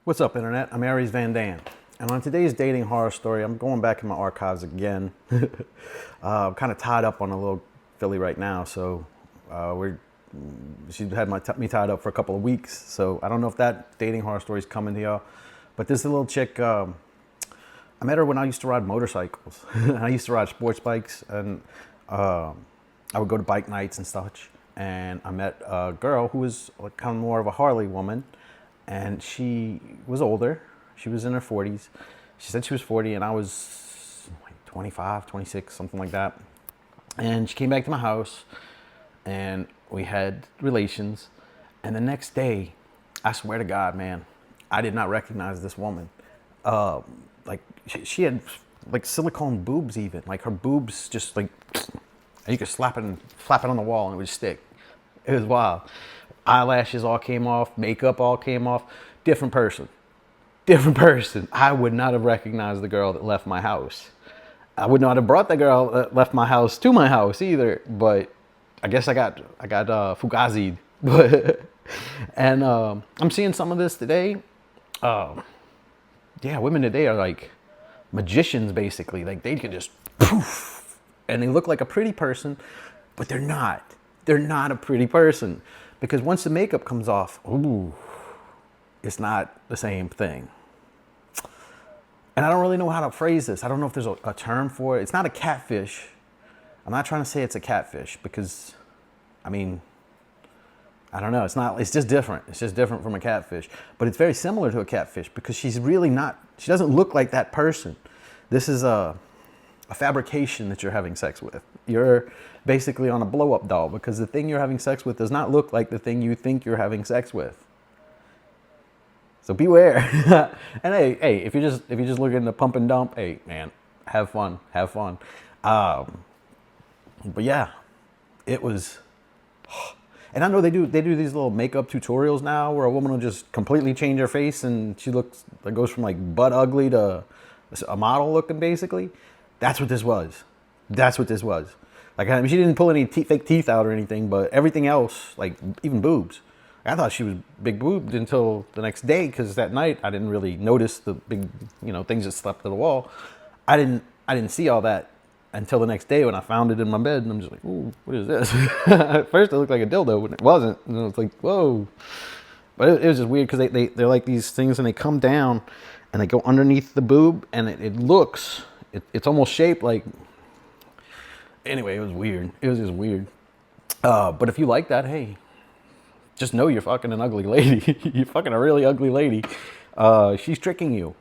What's up, Internet? I'm Aries Van Dam. And on today's dating horror story, I'm going back in my archives again. I'm kind of tied up on a little filly right now, so she had me tied up for a couple of weeks. So I don't know if that dating horror story is coming to y'all. But this little chick, I met her when I used to ride motorcycles. I used to ride sports bikes, and I would go to bike nights and such. And I met a girl who was kind of more of a Harley woman. And she was older. She was in her 40s. She said she was 40 and I was like 25, 26, something like that. And she came back to my house and we had relations. And the next day, I swear to God, man, I did not recognize this woman. Like she had like silicone boobs even. Like her boobs just like, you could slap it on the wall and it would stick. It was wild. Eyelashes all came off, makeup all came off. Different person. I would not have recognized the girl that left my house. I would not have brought the girl that left my house to my house either. But I guess I got Fugazi. And I'm seeing some of this today. Yeah, women today are like magicians basically. Like they can just poof, and they look like a pretty person, but they're not. They're not a pretty person. Because once the makeup comes off, ooh, it's not the same thing. And I don't really know how to phrase this. I don't know if there's a term for it. It's not a catfish. I'm not trying to say it's a catfish because, I mean, I don't know. It's just different. It's just different from a catfish. But it's very similar to a catfish because she's really not, she doesn't look like that person. This is a fabrication that you're having sex with. You're basically on a blow-up doll because the thing you're having sex with does not look like the thing you think you're having sex with. So beware. And hey, if you're just looking to pump and dump, hey man, have fun. But yeah, it was. And I know they do these little makeup tutorials now where a woman will just completely change her face and she looks like goes from like butt ugly to a model looking basically. That's what this was. Like, I mean, she didn't pull any fake teeth out or anything, but everything else, like even boobs. I thought she was big boobed until the next day because that night I didn't really notice the big, things that slapped to the wall. I didn't see all that until the next day when I found it in my bed, and I'm just like, ooh, what is this? At first it looked like a dildo, and it wasn't. And I was like, whoa. But it was just weird because they're like these things, and they come down, and they go underneath the boob, and it looks, it's almost shaped like. Anyway, it was weird. It was just weird. But if you like that, hey, just know you're fucking an ugly lady. You're fucking a really ugly lady. She's tricking you.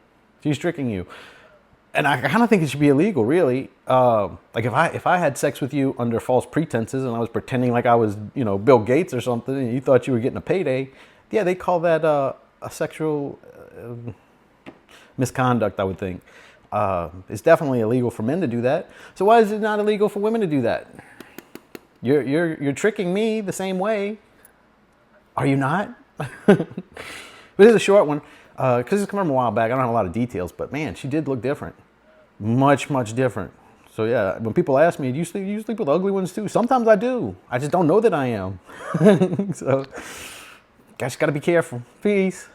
And I kind of think it should be illegal, really. Like if I had sex with you under false pretenses and I was pretending like I was, Bill Gates or something, and you thought you were getting a payday, yeah, they call that a sexual misconduct, I would think. It's definitely illegal for men to do that. So why is it not illegal for women to do that? You're tricking me the same way. Are you not? But this is a short one because it's come from a while back. I don't have a lot of details, but man, she did look different, much different. So yeah, when people ask me, do you sleep with ugly ones too? Sometimes I do. I just don't know that I am. So, guys, gotta be careful. Peace.